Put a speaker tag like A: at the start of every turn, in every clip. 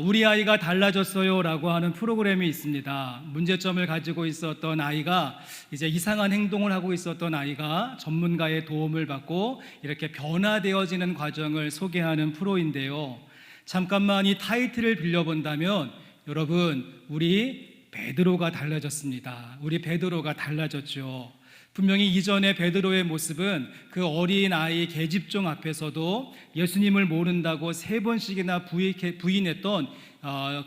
A: 우리 아이가 달라졌어요 라고 하는 프로그램이 있습니다. 문제점을 가지고 있었던 아이가 이제 이상한 행동을 하고 있었던 아이가 전문가의 도움을 받고 이렇게 변화되어지는 과정을 소개하는 프로인데요. 잠깐만 이 타이틀을 빌려본다면 여러분, 우리 베드로가 달라졌습니다. 우리 베드로가 달라졌죠. 분명히 이전에 베드로의 모습은 그 어린 아이 계집종 앞에서도 예수님을 모른다고 3번씩이나 부인했던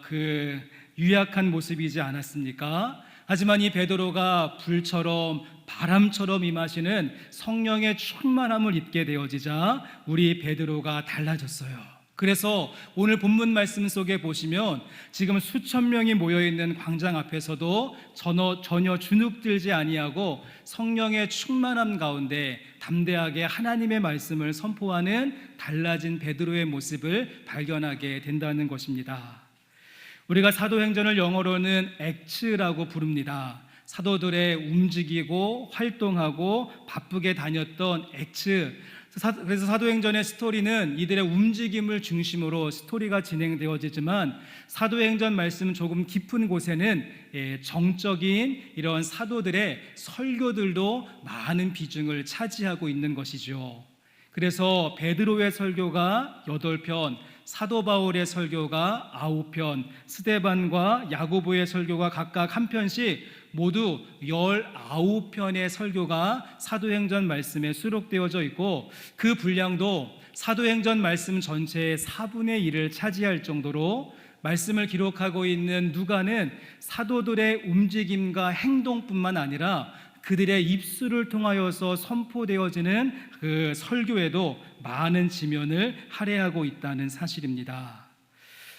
A: 그 유약한 모습이지 않았습니까? 하지만 이 베드로가 불처럼 바람처럼 임하시는 성령의 충만함을 입게 되어지자 우리 베드로가 달라졌어요. 그래서 오늘 본문 말씀 속에 보시면 지금 수천 명이 모여있는 광장 앞에서도 전혀 주눅들지 아니하고 성령의 충만함 가운데 담대하게 하나님의 말씀을 선포하는 달라진 베드로의 모습을 발견하게 된다는 것입니다. 우리가 사도행전을 영어로는 액츠라고 부릅니다. 사도들의 움직이고 활동하고 바쁘게 다녔던 액츠. 그래서 사도행전의 스토리는 이들의 움직임을 중심으로 스토리가 진행되어지지만 사도행전 말씀 조금 깊은 곳에는 정적인 이런 사도들의 설교들도 많은 비중을 차지하고 있는 것이죠. 그래서 베드로의 설교가 8편, 사도 바울의 설교가 9편, 스데반과 야고보의 설교가 각각 1편씩 모두 19편의 설교가 사도행전 말씀에 수록되어져 있고 그 분량도 사도행전 말씀 전체의 4분의 1을 차지할 정도로 말씀을 기록하고 있는 누가는 사도들의 움직임과 행동뿐만 아니라 그들의 입술을 통하여서 선포되어지는 그 설교에도 많은 지면을 할애하고 있다는 사실입니다.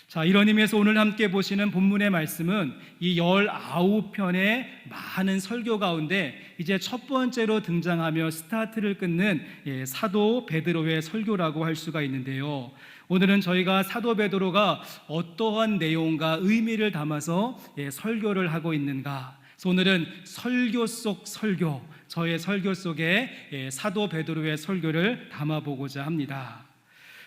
A: 자, 이런 의미에서 오늘 함께 보시는 본문의 말씀은 이 19편의 많은 설교 가운데 이제 첫 번째로 등장하며 스타트를 끊는 사도 베드로의 설교라고 할 수가 있는데요. 오늘은 저희가 사도 베드로가 어떠한 내용과 의미를 담아서 설교를 하고 있는가, 그래서 오늘은 설교 속 설교, 저의 설교 속에 사도 베드로의 설교를 담아보고자 합니다.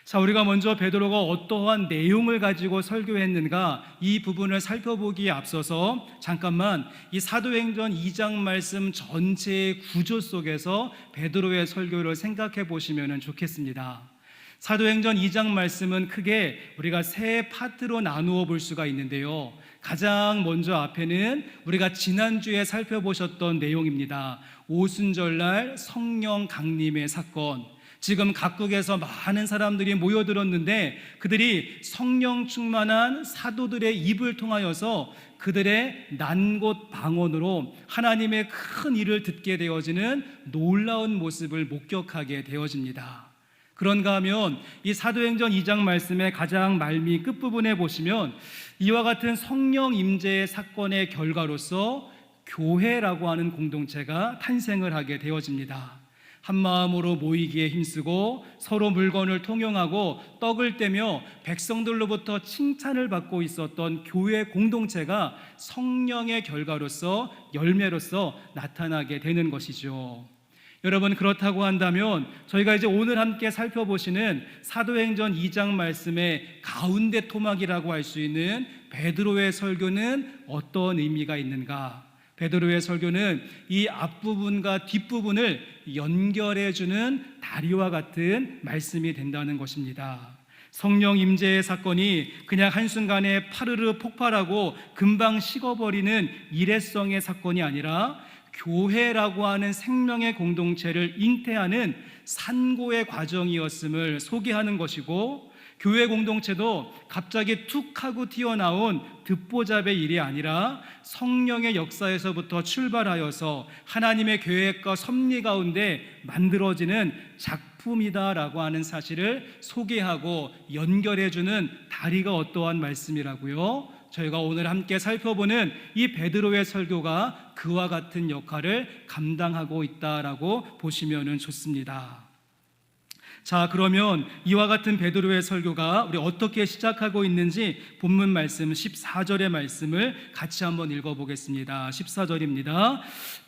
A: 자, 우리가 먼저 베드로가 어떠한 내용을 가지고 설교했는가 이 부분을 살펴보기에 앞서서 잠깐만 이 사도행전 2장 말씀 전체의 구조 속에서 베드로의 설교를 생각해 보시면 좋겠습니다. 사도행전 2장 말씀은 크게 우리가 3파트로 나누어 볼 수가 있는데요. 가장 먼저 앞에는 우리가 지난주에 살펴보셨던 내용입니다. 오순절날 성령 강림의 사건. 지금 각국에서 많은 사람들이 모여들었는데 그들이 성령 충만한 사도들의 입을 통하여서 그들의 난곳 방언으로 하나님의 큰 일을 듣게 되어지는 놀라운 모습을 목격하게 되어집니다. 그런가 하면 이 사도행전 2장 말씀의 가장 말미 끝부분에 보시면 이와 같은 성령 임재의 사건의 결과로서 교회라고 하는 공동체가 탄생을 하게 되어집니다. 한 마음으로 모이기에 힘쓰고 서로 물건을 통용하고 떡을 떼며 백성들로부터 칭찬을 받고 있었던 교회 공동체가 성령의 결과로서 열매로서 나타나게 되는 것이죠. 여러분, 그렇다고 한다면 저희가 이제 오늘 함께 살펴보시는 사도행전 2장 말씀의 가운데 토막이라고 할 수 있는 베드로의 설교는 어떤 의미가 있는가? 베드로의 설교는 이 앞부분과 뒷부분을 연결해주는 다리와 같은 말씀이 된다는 것입니다. 성령 임재의 사건이 그냥 한순간에 파르르 폭발하고 금방 식어버리는 일회성의 사건이 아니라 교회라고 하는 생명의 공동체를 잉태하는 산고의 과정이었음을 소개하는 것이고, 교회 공동체도 갑자기 툭 하고 튀어나온 듣보잡의 일이 아니라 성령의 역사에서부터 출발하여서 하나님의 계획과 섭리 가운데 만들어지는 작품이다라고 하는 사실을 소개하고 연결해주는 다리가 어떠한 말씀이라고요? 저희가 오늘 함께 살펴보는 이 베드로의 설교가 그와 같은 역할을 감당하고 있다라고 보시면 좋습니다. 자, 그러면 이와 같은 베드로의 설교가 우리 어떻게 시작하고 있는지 본문 말씀 14절의 말씀을 같이 한번 읽어보겠습니다. 14절입니다.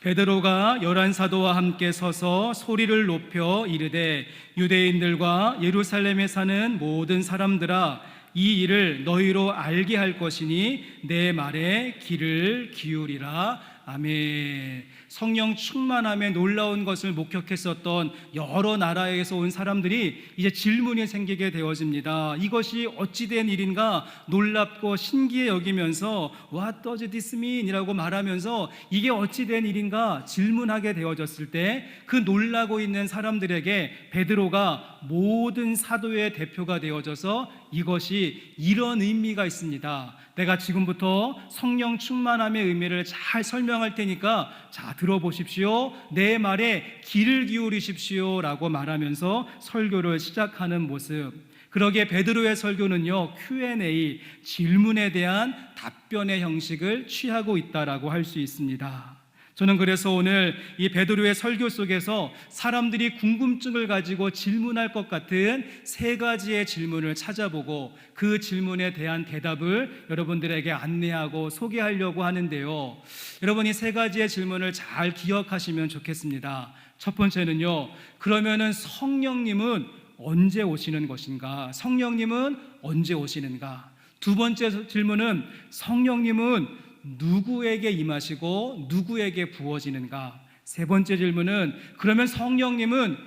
A: 베드로가 11사도와 함께 서서 소리를 높여 이르되 유대인들과 예루살렘에 사는 모든 사람들아, 이 일을 너희로 알게 할 것이니 내 말에 귀를 기울이라. 아멘. 성령 충만함에 놀라운 것을 목격했었던 여러 나라에서 온 사람들이 이제 질문이 생기게 되어집니다. 이것이 어찌된 일인가 놀랍고 신기해 여기면서 What does this mean? 이라고 말하면서 이게 어찌된 일인가 질문하게 되어졌을 때 그 놀라고 있는 사람들에게 베드로가 모든 사도의 대표가 되어져서 이것이 이런 의미가 있습니다. 내가 지금부터 성령 충만함의 의미를 잘 설명할 테니까 자, 들어보십시오. 내 말에 귀를 기울이십시오 라고 말하면서 설교를 시작하는 모습. 그러기에 베드로의 설교는요, Q&A, 질문에 대한 답변의 형식을 취하고 있다라고 할 수 있습니다. 저는 그래서 오늘 이 베드로의 설교 속에서 사람들이 궁금증을 가지고 질문할 것 같은 세 가지의 질문을 찾아보고 그 질문에 대한 대답을 여러분들에게 안내하고 소개하려고 하는데요. 여러분이 세 가지의 질문을 잘 기억하시면 좋겠습니다. 첫 번째는요, 그러면은 성령님은 언제 오시는 것인가? 성령님은 언제 오시는가? 두 번째 질문은 성령님은 누구에게 임하시고 누구에게 부어지는가? 세 번째 질문은 그러면 성령님은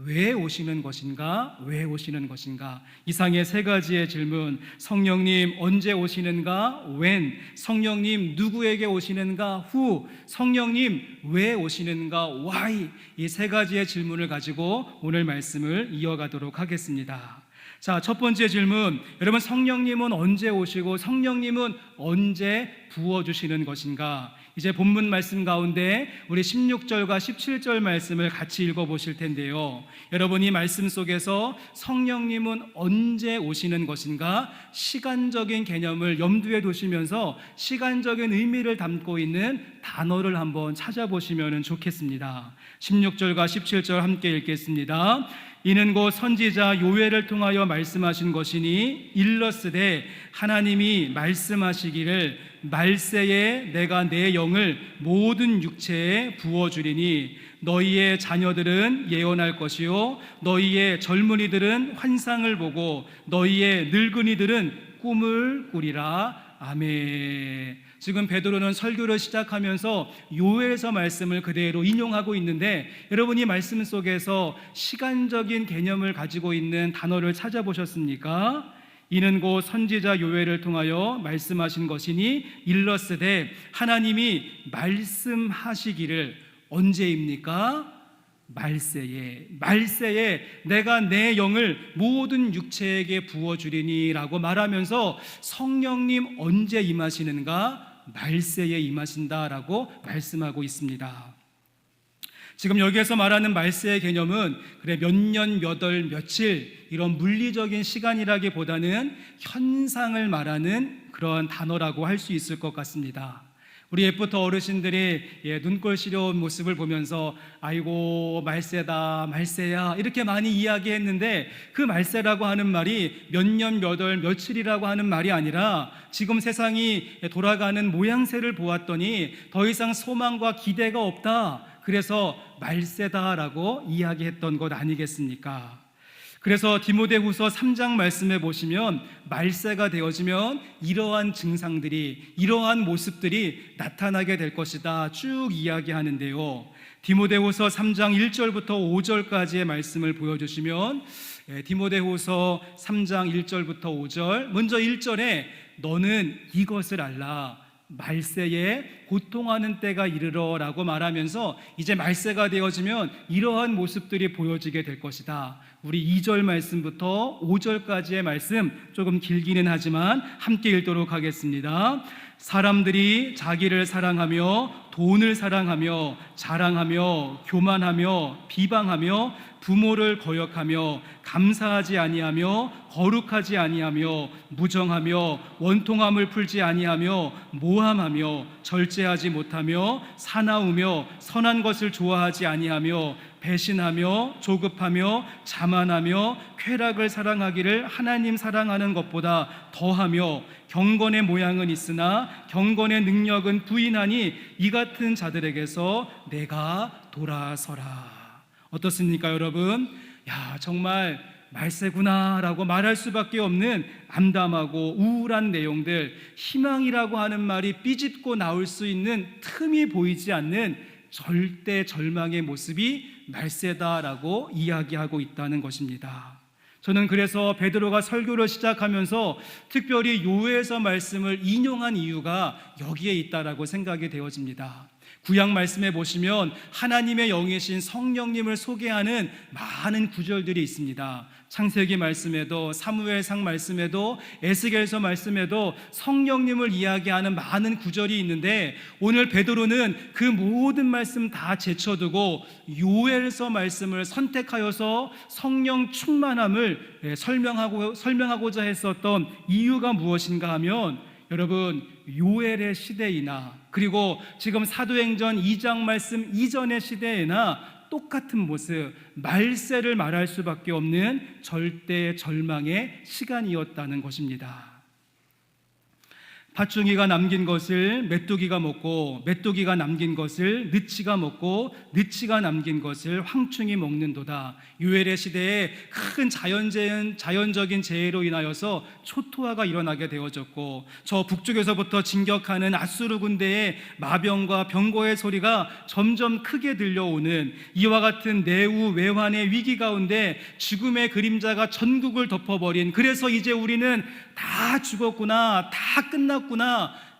A: 왜 오시는 것인가? 왜 오시는 것인가? 이상의 세 가지의 질문, 성령님 언제 오시는가? when, 성령님 누구에게 오시는가? who, 성령님 왜 오시는가? why, 이 세 가지의 질문을 가지고 오늘 말씀을 이어가도록 하겠습니다. 자, 첫 번째 질문, 여러분 성령님은 언제 오시고 성령님은 언제 부어주시는 것인가? 이제 본문 말씀 가운데 우리 16절과 17절 말씀을 같이 읽어보실 텐데요, 여러분 이 말씀 속에서 성령님은 언제 오시는 것인가? 시간적인 개념을 염두에 두시면서 시간적인 의미를 담고 있는 단어를 한번 찾아보시면 좋겠습니다. 16절과 17절 함께 읽겠습니다. 이는 곧 선지자 요엘을 통하여 말씀하신 것이니 일러스되 하나님이 말씀하시기를 말세에 내가 내 영을 모든 육체에 부어주리니 너희의 자녀들은 예언할 것이요 너희의 젊은이들은 환상을 보고 너희의 늙은이들은 꿈을 꾸리라. 아멘. 지금 베드로는 설교를 시작하면서 요엘서 말씀을 그대로 인용하고 있는데 여러분이 말씀 속에서 시간적인 개념을 가지고 있는 단어를 찾아보셨습니까? 이는 곧 선지자 요엘을 통하여 말씀하신 것이니 일러스되 하나님이 말씀하시기를 언제입니까? 말세에 내가 내 영을 모든 육체에게 부어주리니 라고 말하면서 성령님 언제 임하시는가? 말세에 임하신다라고 말씀하고 있습니다. 지금 여기에서 말하는 말세의 개념은 그래 몇 년, 몇 월, 며칠 이런 물리적인 시간이라기보다는 현상을 말하는 그런 단어라고 할 수 있을 것 같습니다. 우리 옛부터 어르신들이 눈꼴 시려운 모습을 보면서 아이고 말세다 말세야 이렇게 많이 이야기했는데 그 말세라고 하는 말이 몇 년 몇 월 며칠이라고 하는 말이 아니라 지금 세상이 돌아가는 모양새를 보았더니 더 이상 소망과 기대가 없다, 그래서 말세다라고 이야기했던 것 아니겠습니까? 그래서 디모데후서 3장 말씀에 보시면 말세가 되어지면 이러한 증상들이, 이러한 모습들이 나타나게 될 것이다 쭉 이야기하는데요, 디모데후서 3장 1절부터 5절까지의 말씀을 보여주시면 디모데후서 3장 1절부터 5절, 먼저 1절에 너는 이것을 알라 말세에 고통하는 때가 이르러 라고 말하면서 이제 말세가 되어지면 이러한 모습들이 보여지게 될 것이다. 우리 2절 말씀부터 5절까지의 말씀 조금 길기는 하지만 함께 읽도록 하겠습니다. 사람들이 자기를 사랑하며 돈을 사랑하며 자랑하며 교만하며 비방하며 부모를 거역하며 감사하지 아니하며 거룩하지 아니하며 무정하며 원통함을 풀지 아니하며 모함하며 절제하지 못하며 사나우며 선한 것을 좋아하지 아니하며 배신하며 조급하며 자만하며 쾌락을 사랑하기를 하나님 사랑하는 것보다 더하며 경건의 모양은 있으나 경건의 능력은 부인하니 이 같은 자들에게서 내가 돌아서라. 어떻습니까 여러분? 야, 정말 말세구나라고 말할 수밖에 없는 암담하고 우울한 내용들, 희망이라고 하는 말이 삐집고 나올 수 있는 틈이 보이지 않는 절대 절망의 모습이 말세다라고 이야기하고 있다는 것입니다. 저는 그래서 베드로가 설교를 시작하면서 특별히 요엘서 말씀을 인용한 이유가 여기에 있다라고 생각이 되어집니다. 구약 말씀에 보시면 하나님의 영이신 성령님을 소개하는 많은 구절들이 있습니다. 창세기 말씀에도, 사무엘상 말씀에도, 에스겔서 말씀에도 성령님을 이야기하는 많은 구절이 있는데, 오늘 베드로는 그 모든 말씀 다 제쳐두고 요엘서 말씀을 선택하여서 성령 충만함을 설명하고자 했었던 이유가 무엇인가 하면, 여러분, 요엘의 시대이나 그리고 지금 사도행전 2장 말씀 이전의 시대에나 똑같은 모습, 말세를 말할 수밖에 없는 절대 절망의 시간이었다는 것입니다. 팥중이가 남긴 것을 메뚜기가 먹고, 메뚜기가 남긴 것을 느치가 먹고, 느치가 남긴 것을 황충이 먹는도다. 요엘의 시대에 큰 자연적인 재해로 인하여서 초토화가 일어나게 되어졌고, 저 북쪽에서부터 진격하는 아수르 군대의 마병과 병거의 소리가 점점 크게 들려오는 이와 같은 내우 외환의 위기 가운데 죽음의 그림자가 전국을 덮어버린, 그래서 이제 우리는 다 죽었구나, 다 끝났구나,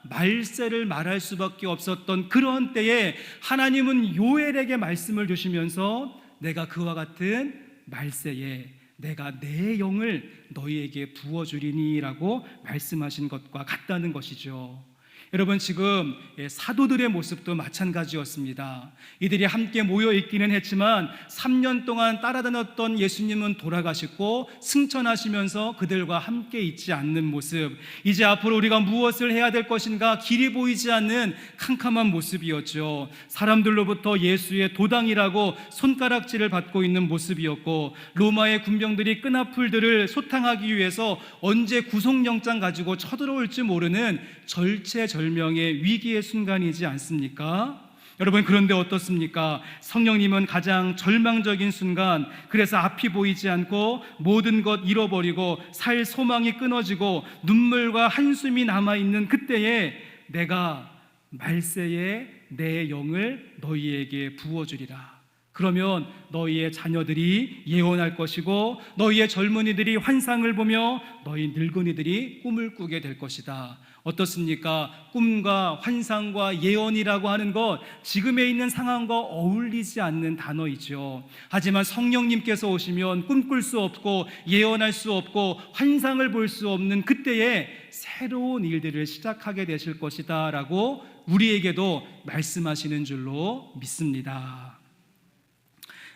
A: 말세를 말할 수밖에 없었던 그런 때에 하나님은 요엘에게 말씀을 주시면서 내가 그와 같은 말세에 내가 내 영을 너희에게 부어주리니 라고 말씀하신 것과 같다는 것이죠. 여러분, 지금 사도들의 모습도 마찬가지였습니다. 이들이 함께 모여 있기는 했지만 3년 동안 따라다녔던 예수님은 돌아가셨고 승천하시면서 그들과 함께 있지 않는 모습, 이제 앞으로 우리가 무엇을 해야 될 것인가 길이 보이지 않는 캄캄한 모습이었죠. 사람들로부터 예수의 도당이라고 손가락질을 받고 있는 모습이었고, 로마의 군병들이 끈앞풀들을 소탕하기 위해서 언제 구속영장 가지고 쳐들어올지 모르는 절체절명의 위기의 순간이지 않습니까? 여러분, 그런데 어떻습니까? 성령님은 가장 절망적인 순간, 그래서 앞이 보이지 않고 모든 것 잃어버리고 살 소망이 끊어지고 눈물과 한숨이 남아있는 그때에 내가 말세에 내 영을 너희에게 부어주리라. 그러면 너희의 자녀들이 예언할 것이고 너희의 젊은이들이 환상을 보며 너희 늙은이들이 꿈을 꾸게 될 것이다. 어떻습니까? 꿈과 환상과 예언이라고 하는 것, 지금에 있는 상황과 어울리지 않는 단어이죠. 하지만 성령님께서 오시면 꿈꿀 수 없고 예언할 수 없고 환상을 볼 수 없는 그때에 새로운 일들을 시작하게 되실 것이다 라고 우리에게도 말씀하시는 줄로 믿습니다.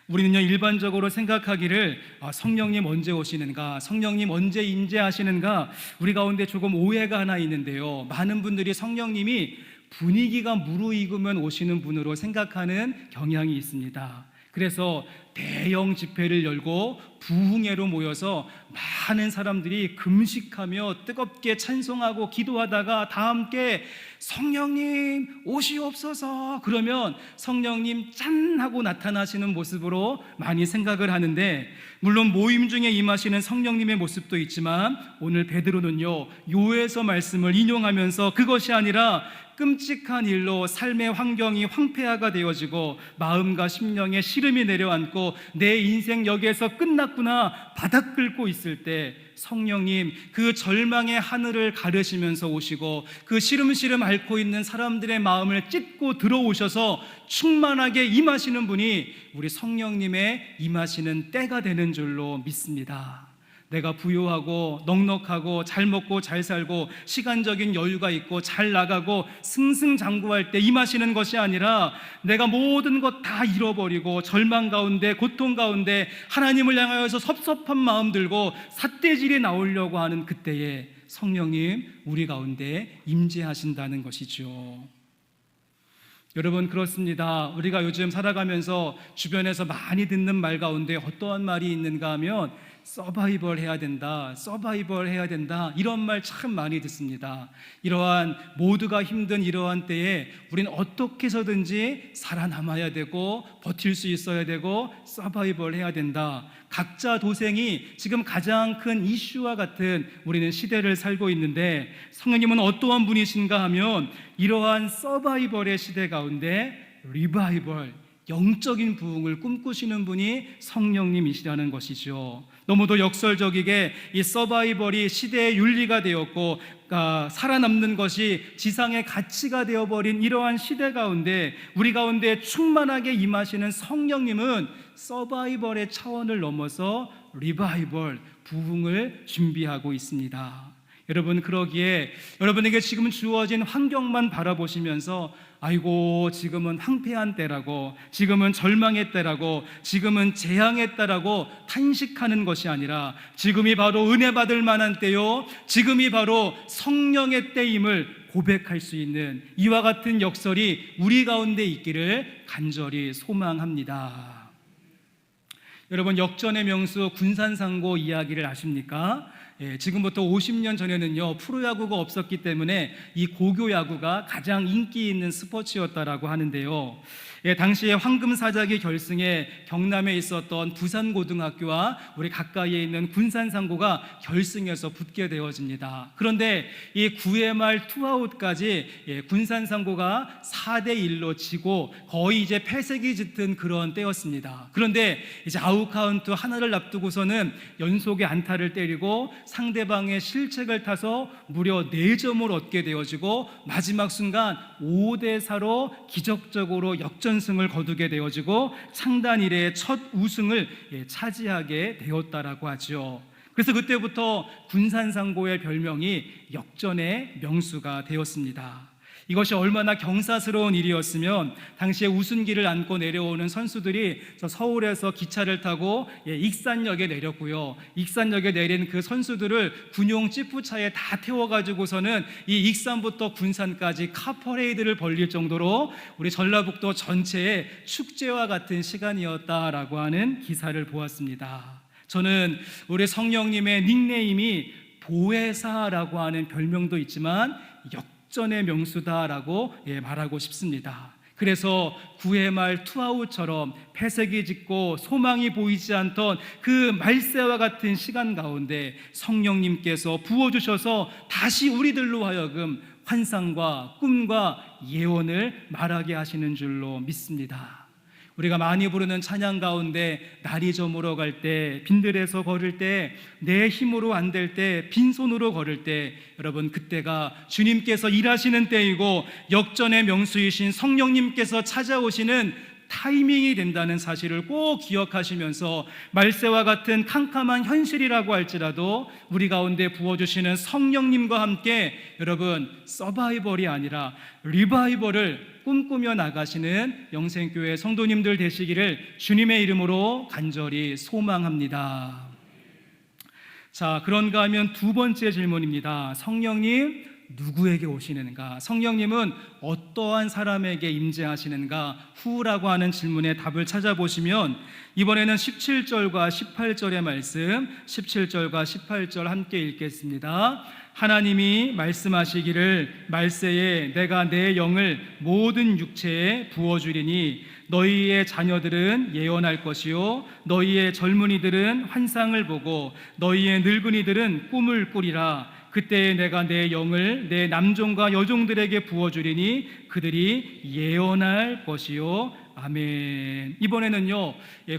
A: 우리는요, 일반적으로 생각하기를 성령님 언제 오시는가, 성령님 언제 임재하시는가, 우리 가운데 조금 오해가 하나 있는데요. 많은 분들이 성령님이 분위기가 무르익으면 오시는 분으로 생각하는 경향이 있습니다. 그래서 대형 집회를 열고 부흥회로 모여서 많은 사람들이 금식하며 뜨겁게 찬송하고 기도하다가 다 함께 성령님 오시옵소서 그러면 성령님 짠 하고 나타나시는 모습으로 많이 생각을 하는데, 물론 모임 중에 임하시는 성령님의 모습도 있지만 오늘 베드로는요, 요에서 말씀을 인용하면서 그것이 아니라 끔찍한 일로 삶의 환경이 황폐화가 되어지고 마음과 심령에 시름이 내려앉고 내 인생 여기에서 끝났구나 바닥 긁고 있을 때 성령님 그 절망의 하늘을 가르시면서 오시고 그 시름시름 앓고 있는 사람들의 마음을 찢고 들어오셔서 충만하게 임하시는 분이 우리 성령님의 임하시는 때가 되는 줄로 믿습니다. 내가 부유하고 넉넉하고 잘 먹고 잘 살고 시간적인 여유가 있고 잘 나가고 승승장구할 때 임하시는 것이 아니라 내가 모든 것 다 잃어버리고 절망 가운데 고통 가운데 하나님을 향하여서 섭섭한 마음 들고 삿대질이 나오려고 하는 그때에 성령님 우리 가운데 임재하신다는 것이죠. 여러분, 그렇습니다. 우리가 요즘 살아가면서 주변에서 많이 듣는 말 가운데 어떠한 말이 있는가 하면 서바이벌 해야 된다, 서바이벌 해야 된다, 이런 말 참 많이 듣습니다. 이러한 모두가 힘든 이러한 때에 우리는 어떻게 해서든지 살아남아야 되고 버틸 수 있어야 되고 서바이벌 해야 된다. 각자 도생이 지금 가장 큰 이슈와 같은 우리는 시대를 살고 있는데, 성령님은 어떠한 분이신가 하면 이러한 서바이벌의 시대 가운데 리바이벌, 영적인 부흥을 꿈꾸시는 분이 성령님이시라는 것이죠. 너무도 역설적이게 이 서바이벌이 시대의 윤리가 되었고 살아남는 것이 지상의 가치가 되어버린 이러한 시대 가운데 우리 가운데 충만하게 임하시는 성령님은 서바이벌의 차원을 넘어서 리바이벌, 부흥을 준비하고 있습니다. 여러분, 그러기에 여러분에게 지금 주어진 환경만 바라보시면서 아이고 지금은 황폐한 때라고, 지금은 절망의 때라고, 지금은 재앙의 때라고 탄식하는 것이 아니라 지금이 바로 은혜 받을 만한 때요, 지금이 바로 성령의 때임을 고백할 수 있는 이와 같은 역설이 우리 가운데 있기를 간절히 소망합니다. 여러분, 역전의 명수 군산상고 이야기를 아십니까? 지금부터 50년 전에는요, 프로야구가 없었기 때문에 이 고교야구가 가장 인기 있는 스포츠였다라고 하는데요. 당시에 황금사자기 결승에 경남에 있었던 부산고등학교와 우리 가까이에 있는 군산상고가 결승에서 붙게 되어집니다. 그런데 이 9회 말 투아웃까지 군산상고가 4대1로 지고 거의 이제 패색이 짙은 그런 때였습니다. 그런데 이제 아웃 카운트 하나를 앞두고서는 연속의 안타를 때리고 상대방의 실책을 타서 무려 4점을 얻게 되어지고 마지막 순간 5대4로 기적적으로 역전승을 거두게 되어지고 창단 이래의 첫 우승을 차지하게 되었다라고 하죠. 그래서 그때부터 군산상고의 별명이 역전의 명수가 되었습니다. 이것이 얼마나 경사스러운 일이었으면 당시에 우승기를 안고 내려오는 선수들이 서울에서 기차를 타고 익산역에 내렸고요, 익산역에 내린 그 선수들을 군용 찌푸차에 다 태워가지고서는 이 익산부터 군산까지 카퍼레이드를 벌릴 정도로 우리 전라북도 전체의 축제와 같은 시간이었다라고 하는 기사를 보았습니다. 저는 우리 성령님의 닉네임이 보혜사라고 하는 별명도 있지만 역전의 명수다라고 말하고 싶습니다. 그래서 9회 말 투아웃처럼 패색이 짙고 소망이 보이지 않던 그 말세와 같은 시간 가운데 성령님께서 부어주셔서 다시 우리들로 하여금 환상과 꿈과 예언을 말하게 하시는 줄로 믿습니다. 우리가 많이 부르는 찬양 가운데 날이 저물어 갈 때, 빈들에서 걸을 때, 내 힘으로 안 될 때, 빈손으로 걸을 때, 여러분 그때가 주님께서 일하시는 때이고 역전의 명수이신 성령님께서 찾아오시는 타이밍이 된다는 사실을 꼭 기억하시면서 말세와 같은 캄캄한 현실이라고 할지라도 우리 가운데 부어주시는 성령님과 함께 여러분 서바이벌이 아니라 리바이벌을 꿈꾸며 나가시는 영생교회 성도님들 되시기를 주님의 이름으로 간절히 소망합니다. 자, 그런가 하면 두 번째 질문입니다. 성령님 누구에게 오시는가? 성령님은 어떠한 사람에게 임재하시는가? 후라고 하는 질문에 답을 찾아보시면 이번에는 17절과 18절의 말씀, 17절과 18절 함께 읽겠습니다. 하나님이 말씀하시기를 말세에 내가 내 영을 모든 육체에 부어주리니 너희의 자녀들은 예언할 것이요 너희의 젊은이들은 환상을 보고 너희의 늙은이들은 꿈을 꾸리라. 그때에 내가 내 영을 내 남종과 여종들에게 부어주리니 그들이 예언할 것이요 아멘. 이번에는요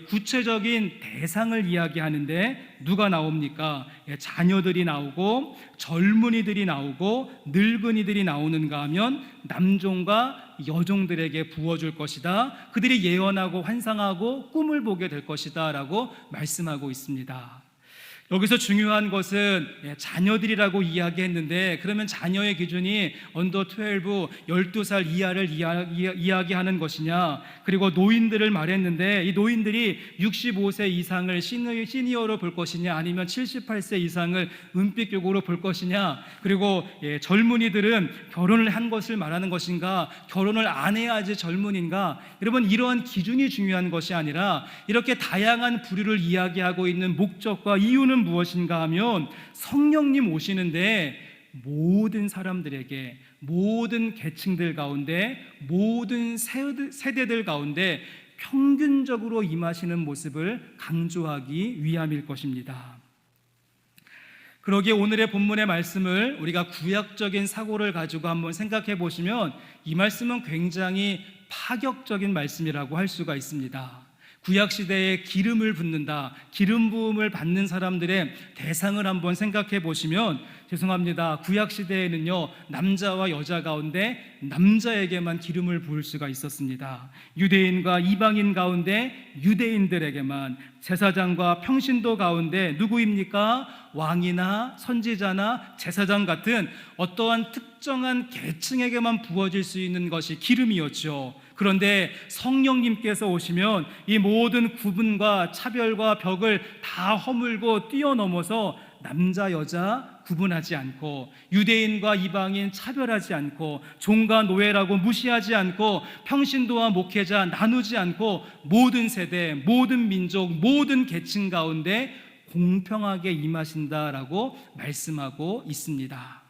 A: 구체적인 대상을 이야기하는데 누가 나옵니까? 자녀들이 나오고 젊은이들이 나오고 늙은이들이 나오는가 하면 남종과 여종들에게 부어줄 것이다. 그들이 예언하고 환상하고 꿈을 보게 될 것이다 라고 말씀하고 있습니다. 여기서 중요한 것은 자녀들이라고 이야기했는데, 그러면 자녀의 기준이 언더 12, 12살 이하를 이야기하는 것이냐, 그리고 노인들을 말했는데 이 노인들이 65세 이상을 시니어로 볼 것이냐, 아니면 78세 이상을 은빛교구로 볼 것이냐, 그리고 젊은이들은 결혼을 한 것을 말하는 것인가, 결혼을 안 해야지 젊은인가. 여러분, 이러한 기준이 중요한 것이 아니라 이렇게 다양한 부류를 이야기하고 있는 목적과 이유는 무엇인가 하면, 성령님 오시는데 모든 사람들에게, 모든 계층들 가운데, 모든 세대들 가운데 평균적으로 임하시는 모습을 강조하기 위함일 것입니다. 그러기에 오늘의 본문의 말씀을 우리가 구약적인 사고를 가지고 한번 생각해 보시면 이 말씀은 굉장히 파격적인 말씀이라고 할 수가 있습니다. 구약시대에 기름을 붓는다, 기름 부음을 받는 사람들의 대상을 한번 생각해 보시면, 죄송합니다, 구약시대에는요 남자와 여자 가운데 남자에게만 기름을 부을 수가 있었습니다. 유대인과 이방인 가운데 유대인들에게만, 제사장과 평신도 가운데 누구입니까? 왕이나 선지자나 제사장 같은 어떠한 특정한 계층에게만 부어질 수 있는 것이 기름이었죠. 그런데 성령님께서 오시면 이 모든 구분과 차별과 벽을 다 허물고 뛰어넘어서 남자 여자 구분하지 않고, 유대인과 이방인 차별하지 않고, 종과 노예라고 무시하지 않고, 평신도와 목회자 나누지 않고, 모든 세대, 모든 민족, 모든 계층 가운데 공평하게 임하신다라고 말씀하고 있습니다.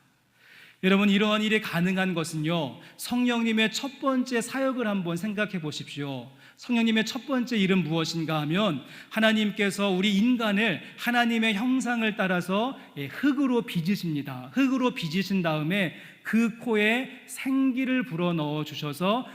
A: 여러분, 이러한 일이 가능한 것은요, 성령님의 첫 번째 사역을 한번 생각해 보십시오. 성령님의 첫 번째 일은 무엇인가 하면, 하나님께서 우리 인간을 하나님의 형상을 따라서 흙으로 빚으십니다. 흙으로 빚으신 다음에 그 코에 생기를 불어넣어 주셔서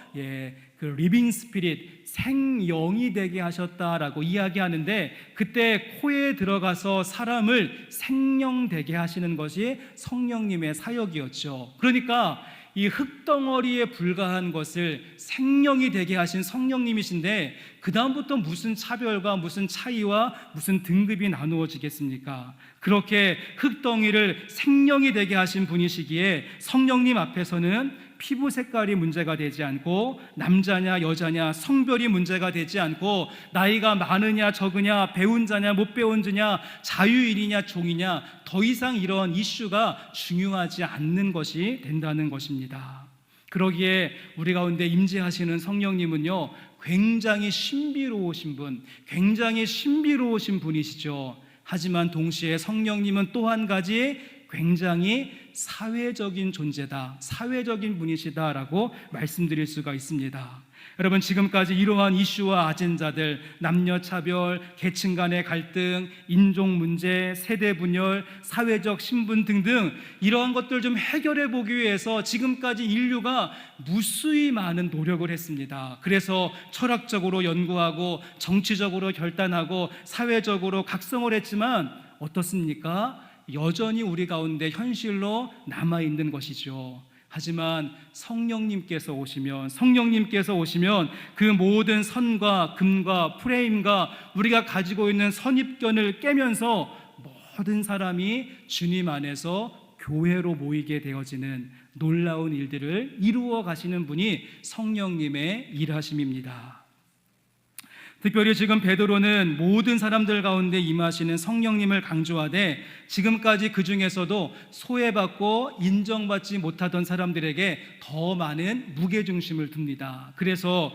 A: 그 리빙 스피릿, 생영이 되게 하셨다라고 이야기하는데, 그때 코에 들어가서 사람을 생명되게 하시는 것이 성령님의 사역이었죠. 그러니까 이 흙덩어리에 불과한 것을 생명이 되게 하신 성령님이신데, 그 다음부터 무슨 차별과 무슨 차이와 무슨 등급이 나누어지겠습니까? 그렇게 흙덩이를 생명이 되게 하신 분이시기에 성령님 앞에서는 피부 색깔이 문제가 되지 않고, 남자냐 여자냐 성별이 문제가 되지 않고, 나이가 많으냐 적으냐, 배운 자냐 못 배운 자냐, 자유인이냐 종이냐, 더 이상 이런 이슈가 중요하지 않는 것이 된다는 것입니다. 그러기에 우리 가운데 임재하시는 성령님은요 굉장히 신비로우신 분, 굉장히 신비로우신 분이시죠. 하지만 동시에 성령님은 또 한 가지 굉장히 사회적인 존재다, 사회적인 분이시다라고 말씀드릴 수가 있습니다. 여러분, 지금까지 이러한 이슈와 아젠다들, 남녀차별, 계층 간의 갈등, 인종 문제, 세대 분열, 사회적 신분 등등, 이러한 것들 좀 해결해 보기 위해서 지금까지 인류가 무수히 많은 노력을 했습니다. 그래서 철학적으로 연구하고, 정치적으로 결단하고, 사회적으로 각성을 했지만 어떻습니까? 여전히 우리 가운데 현실로 남아있는 것이죠. 하지만 성령님께서 오시면 그 모든 선과 금과 프레임과 우리가 가지고 있는 선입견을 깨면서 모든 사람이 주님 안에서 교회로 모이게 되어지는 놀라운 일들을 이루어 가시는 분이 성령님의 일하심입니다. 특별히 지금 베드로는 모든 사람들 가운데 임하시는 성령님을 강조하되, 지금까지 그 중에서도 소외받고 인정받지 못하던 사람들에게 더 많은 무게중심을 둡니다. 그래서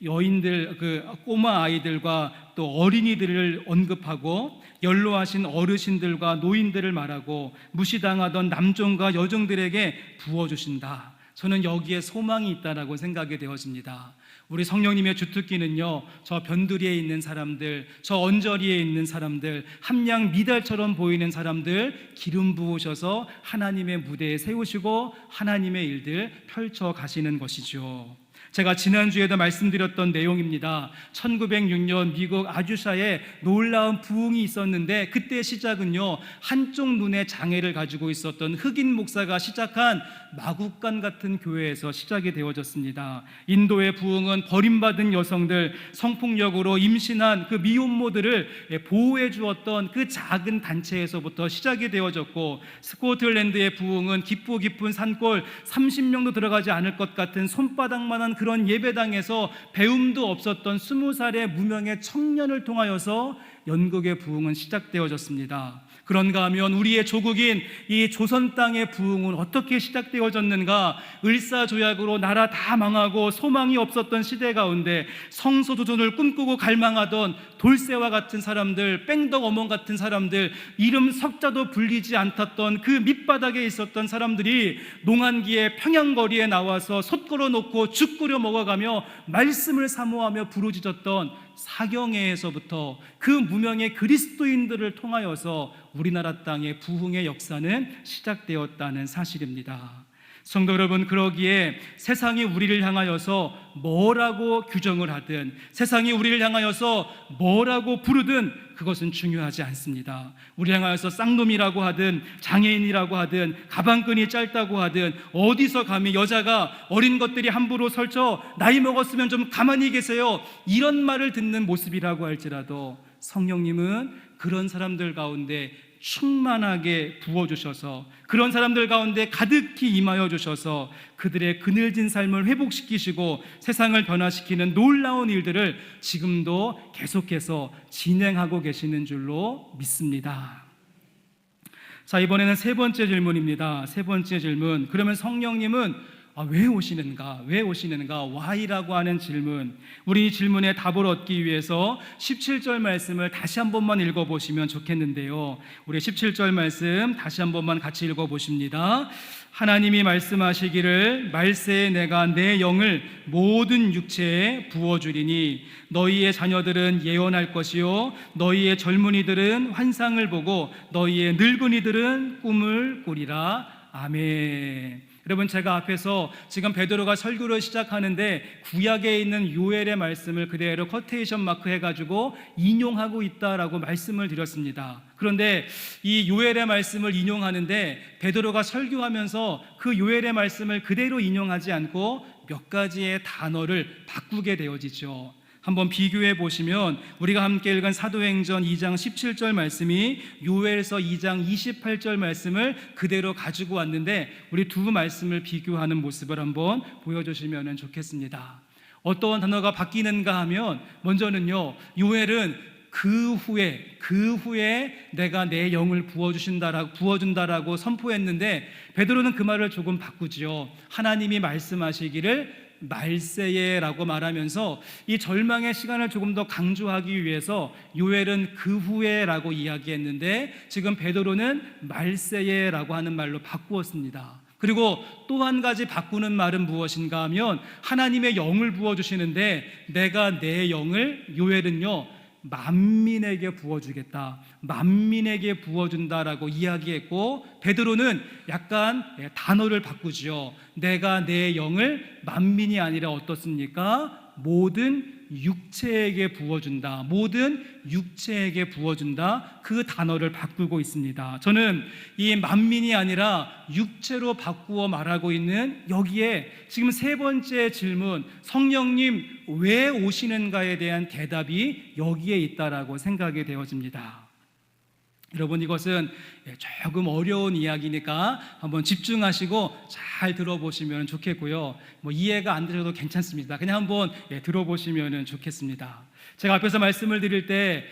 A: 여인들, 꼬마 아이들과 또 어린이들을 언급하고, 연로하신 어르신들과 노인들을 말하고, 무시당하던 남종과 여종들에게 부어주신다. 저는 여기에 소망이 있다라고 생각이 되어집니다. 우리 성령님의 주특기는요, 저 변두리에 있는 사람들, 저 언저리에 있는 사람들, 함량 미달처럼 보이는 사람들 기름 부으셔서 하나님의 무대에 세우시고 하나님의 일들 펼쳐 가시는 것이죠. 제가 지난주에도 말씀드렸던 내용입니다. 1906년 미국 아주샤에 놀라운 부흥이 있었는데, 그때 시작은요, 한쪽 눈에 장애를 가지고 있었던 흑인 목사가 시작한 마국간 같은 교회에서 시작이 되어졌습니다. 인도의 부흥은 버림받은 여성들, 성폭력으로 임신한 그 미혼모들을 보호해 주었던 그 작은 단체에서부터 시작이 되어졌고, 스코틀랜드의 부흥은 깊고 깊은 산골 30명도 들어가지 않을 것 같은 손바닥만한 그런 예배당에서 배움도 없었던 20살의 무명의 청년을 통하여서 연극의 부흥은 시작되어졌습니다. 그런가 하면 우리의 조국인 이 조선 땅의 부흥은 어떻게 시작되어졌는가? 을사조약으로 나라 다 망하고 소망이 없었던 시대 가운데 성소조선을 꿈꾸고 갈망하던 돌쇠와 같은 사람들, 뺑덕 어멈 같은 사람들, 이름 석자도 불리지 않았던 그 밑바닥에 있었던 사람들이 농한기에 평양거리에 나와서 솥 걸어놓고 죽 끓여 먹어가며 말씀을 사모하며 부르짖었던 사경회에서부터 그 무명의 그리스도인들을 통하여서 우리나라 땅의 부흥의 역사는 시작되었다는 사실입니다. 성도 여러분, 그러기에 세상이 우리를 향하여서 뭐라고 규정을 하든, 세상이 우리를 향하여서 뭐라고 부르든 그것은 중요하지 않습니다. 우리를 향하여서 쌍놈이라고 하든, 장애인이라고 하든, 가방끈이 짧다고 하든, 어디서 감히 여자가 어린 것들이 함부로 설쳐 나이 먹었으면 좀 가만히 계세요, 이런 말을 듣는 모습이라고 할지라도 성령님은 그런 사람들 가운데 충만하게 부어주셔서, 그런 사람들 가운데 가득히 임하여 주셔서 그들의 그늘진 삶을 회복시키시고 세상을 변화시키는 놀라운 일들을 지금도 계속해서 진행하고 계시는 줄로 믿습니다. 자, 이번에는 세 번째 질문입니다. 세 번째 질문. 그러면 성령님은 왜 오시는가? 왜 오시는가? Why라고 하는 질문. 우리 이 질문에 답을 얻기 위해서 17절 말씀을 다시 한 번만 읽어보시면 좋겠는데요. 우리 17절 말씀 다시 한 번만 같이 읽어보십니다. 하나님이 말씀하시기를 말세에 내가 내 영을 모든 육체에 부어주리니 너희의 자녀들은 예언할 것이요 너희의 젊은이들은 환상을 보고 너희의 늙은이들은 꿈을 꾸리라. 아멘. 여러분, 제가 앞에서 지금 베드로가 설교를 시작하는데 구약에 있는 요엘의 말씀을 그대로 커테이션 마크 해가지고 인용하고 있다라고 말씀을 드렸습니다. 그런데 이 요엘의 말씀을 인용하는데 베드로가 설교하면서 그 요엘의 말씀을 그대로 인용하지 않고 몇 가지의 단어를 바꾸게 되어지죠. 한번 비교해 보시면 우리가 함께 읽은 사도행전 2장 17절 말씀이 요엘서 2장 28절 말씀을 그대로 가지고 왔는데, 우리 두 말씀을 비교하는 모습을 한번 보여주시면 좋겠습니다. 어떤 단어가 바뀌는가 하면, 먼저는요, 요엘은 그 후에 내가 내 영을 부어준다라고 선포했는데, 베드로는 그 말을 조금 바꾸지요. 하나님이 말씀하시기를 말세에라고 말하면서 이 절망의 시간을 조금 더 강조하기 위해서 요엘은 그 후에라고 이야기했는데, 지금 베드로는 말세에라고 하는 말로 바꾸었습니다. 그리고 또 한 가지 바꾸는 말은 무엇인가 하면, 하나님의 영을 부어주시는데 내가 내 영을, 요엘은요, 만민에게 부어주겠다, 만민에게 부어준다라고 이야기했고, 베드로는 약간 단어를 바꾸죠. 내가 내 영을 만민이 아니라 어떻습니까? 모든 육체에게 부어준다, 모든 육체에게 부어준다, 그 단어를 바꾸고 있습니다. 저는 이 만민이 아니라 육체로 바꾸어 말하고 있는 여기에 지금 세 번째 질문, 성령님 왜 오시는가에 대한 대답이 여기에 있다라고 생각이 되어집니다. 여러분, 이것은 조금 어려운 이야기니까 한번 집중하시고 잘 들어보시면 좋겠고요. 이해가 안 되셔도 괜찮습니다. 그냥 한번 들어보시면 좋겠습니다. 제가 앞에서 말씀을 드릴 때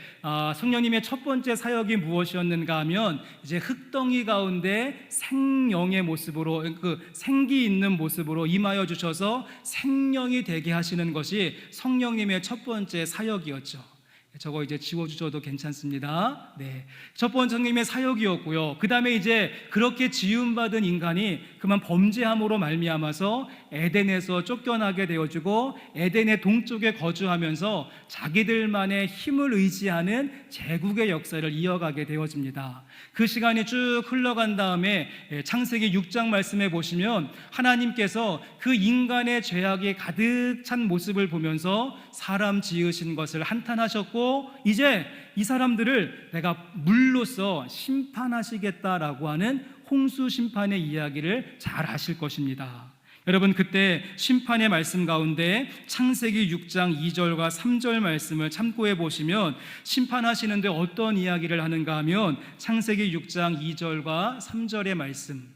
A: 성령님의 첫 번째 사역이 무엇이었는가 하면, 이제 흙덩이 가운데 생령의 모습으로, 그 생기 있는 모습으로 임하여 주셔서 생령이 되게 하시는 것이 성령님의 첫 번째 사역이었죠. 저거 이제 지워주셔도 괜찮습니다. 네. 첫 번째 성령님의 사역이었고요. 그 다음에 이제 그렇게 지음받은 인간이 그만 범죄함으로 말미암아서 에덴에서 쫓겨나게 되어지고 에덴의 동쪽에 거주하면서 자기들만의 힘을 의지하는 제국의 역사를 이어가게 되어집니다. 그 시간이 쭉 흘러간 다음에 창세기 6장 말씀에 보시면 하나님께서 그 인간의 죄악이 가득 찬 모습을 보면서 사람 지으신 것을 한탄하셨고 이제 이 사람들을 내가 물로써 심판하시겠다라고 하는 홍수 심판의 이야기를 잘 아실 것입니다. 여러분, 그때 심판의 말씀 가운데 창세기 6장 2절과 3절 말씀을 참고해 보시면 심판하시는데 어떤 이야기를 하는가 하면 창세기 6장 2절과 3절의 말씀,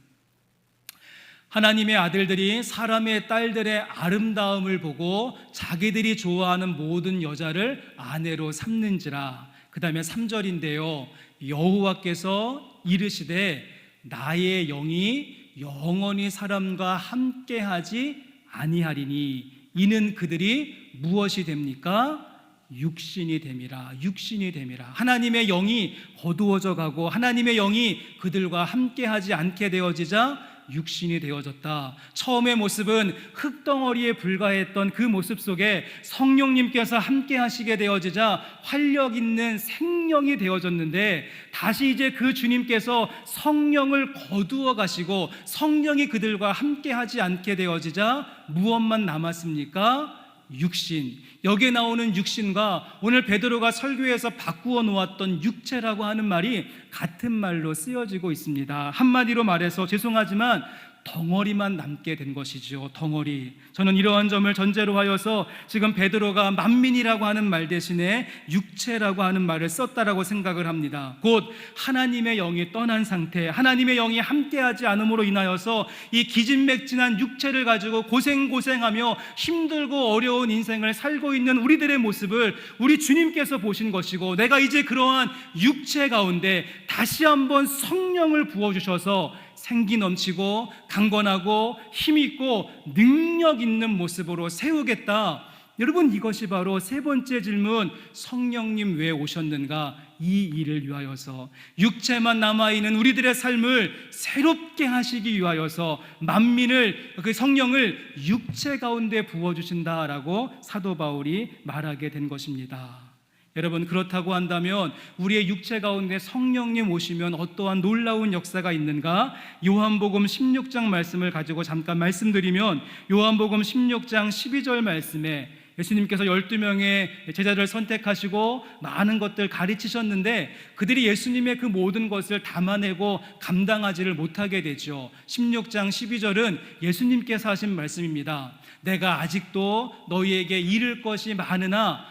A: 하나님의 아들들이 사람의 딸들의 아름다움을 보고 자기들이 좋아하는 모든 여자를 아내로 삼는지라. 그 다음에 3절인데요, 여호와께서 이르시되 나의 영이 영원히 사람과 함께하지 아니하리니 이는 그들이 무엇이 됩니까? 육신이 됨이라. 육신이 됨이라. 하나님의 영이 어두워져 가고 하나님의 영이 그들과 함께하지 않게 되어지자 육신이 되어졌다. 처음의 모습은 흙덩어리에 불과했던 그 모습 속에 성령님께서 함께 하시게 되어지자 활력 있는 생명이 되어졌는데, 다시 이제 그 주님께서 성령을 거두어 가시고 성령이 그들과 함께 하지 않게 되어지자 무엇만 남았습니까? 육신. 여기에 나오는 육신과 오늘 베드로가 설교에서 바꾸어 놓았던 육체라고 하는 말이 같은 말로 쓰여지고 있습니다. 한마디로 말해서 죄송하지만 덩어리만 남게 된 것이죠. 덩어리. 저는 이러한 점을 전제로 하여서 지금 베드로가 만민이라고 하는 말 대신에 육체라고 하는 말을 썼다라고 생각을 합니다. 곧 하나님의 영이 떠난 상태, 하나님의 영이 함께하지 않음으로 인하여서 이 기진맥진한 육체를 가지고 고생하며 힘들고 어려운 인생을 살고 있는 우리들의 모습을 우리 주님께서 보신 것이고, 내가 이제 그러한 육체 가운데 다시 한번 성령을 부어주셔서 생기 넘치고 강건하고 힘있고 능력 있는 모습으로 세우겠다. 여러분, 이것이 바로 세 번째 질문, 성령님 왜 오셨는가? 이 일을 위하여서, 육체만 남아있는 우리들의 삶을 새롭게 하시기 위하여서 만민을, 그 성령을 육체 가운데 부어주신다라고 사도 바울이 말하게 된 것입니다. 여러분, 그렇다고 한다면 우리의 육체 가운데 성령님 오시면 어떠한 놀라운 역사가 있는가? 요한복음 16장 말씀을 가지고 잠깐 말씀드리면, 요한복음 16장 12절 말씀에 예수님께서 12명의 제자들을 선택하시고 많은 것들 가르치셨는데 그들이 예수님의 그 모든 것을 담아내고 감당하지를 못하게 되죠. 16장 12절은 예수님께서 하신 말씀입니다. 내가 아직도 너희에게 이를 것이 많으나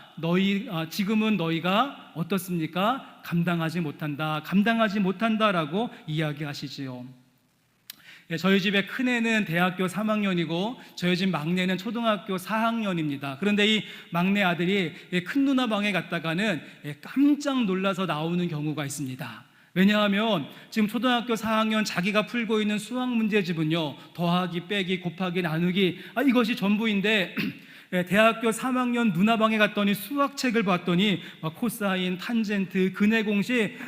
A: 지금은 너희가 어떻습니까? 감당하지 못한다라고 이야기하시지요. 저희 집의 큰애는 대학교 3학년이고 저희 집 막내는 초등학교 4학년입니다. 그런데 이 막내 아들이 큰 누나 방에 갔다가는 깜짝 놀라서 나오는 경우가 있습니다. 왜냐하면 지금 초등학교 4학년 자기가 풀고 있는 수학 문제집은요, 더하기, 빼기, 곱하기, 나누기, 이것이 전부인데 대학교 3학년 누나방에 갔더니 수학책을 봤더니 코사인, 탄젠트, 근해 공식,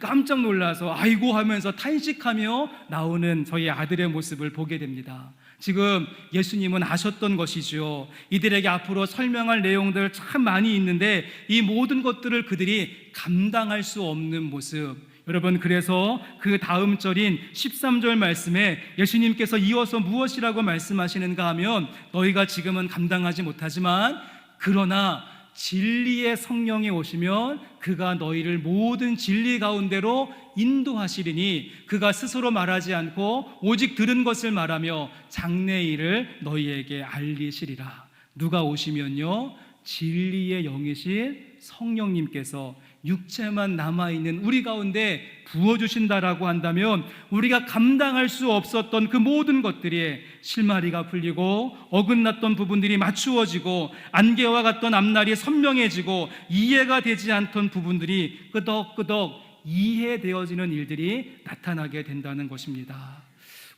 A: 깜짝 놀라서 아이고 하면서 탄식하며 나오는 저희 아들의 모습을 보게 됩니다. 지금 예수님은 아셨던 것이죠. 이들에게 앞으로 설명할 내용들 참 많이 있는데 이 모든 것들을 그들이 감당할 수 없는 모습. 여러분, 그래서 그 다음 절인 13절 말씀에 예수님께서 이어서 무엇이라고 말씀하시는가 하면, 너희가 지금은 감당하지 못하지만 그러나 진리의 성령이 오시면 그가 너희를 모든 진리 가운데로 인도하시리니 그가 스스로 말하지 않고 오직 들은 것을 말하며 장래일을 너희에게 알리시리라. 누가 오시면요, 진리의 영이신 성령님께서 육체만 남아있는 우리 가운데 부어주신다라고 한다면 우리가 감당할 수 없었던 그 모든 것들이 실마리가 풀리고 어긋났던 부분들이 맞추어지고 안개와 같던 앞날이 선명해지고 이해가 되지 않던 부분들이 끄덕끄덕 이해되어지는 일들이 나타나게 된다는 것입니다.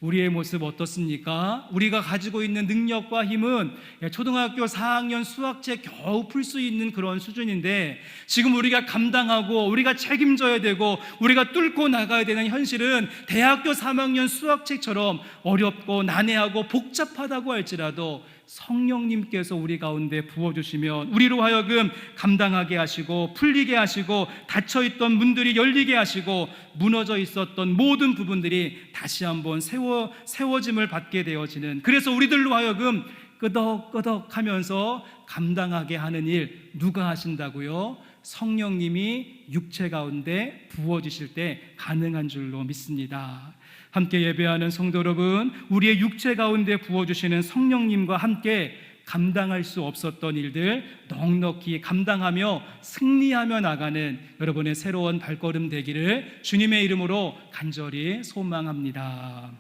A: 우리의 모습 어떻습니까? 우리가 가지고 있는 능력과 힘은 초등학교 4학년 수학책 겨우 풀 수 있는 그런 수준인데, 지금 우리가 감당하고 우리가 책임져야 되고 우리가 뚫고 나가야 되는 현실은 대학교 3학년 수학책처럼 어렵고 난해하고 복잡하다고 할지라도 성령님께서 우리 가운데 부어주시면 우리로 하여금 감당하게 하시고, 풀리게 하시고, 닫혀있던 문들이 열리게 하시고, 무너져 있었던 모든 부분들이 다시 한번 세워짐을 받게 되어지는, 그래서 우리들로 하여금 끄덕끄덕 하면서 감당하게 하는 일 누가 하신다고요? 성령님이 육체 가운데 부어주실 때 가능한 줄로 믿습니다. 함께 예배하는 성도 여러분, 우리의 육체 가운데 부어주시는 성령님과 함께 감당할 수 없었던 일들 넉넉히 감당하며 승리하며 나가는 여러분의 새로운 발걸음 되기를 주님의 이름으로 간절히 소망합니다.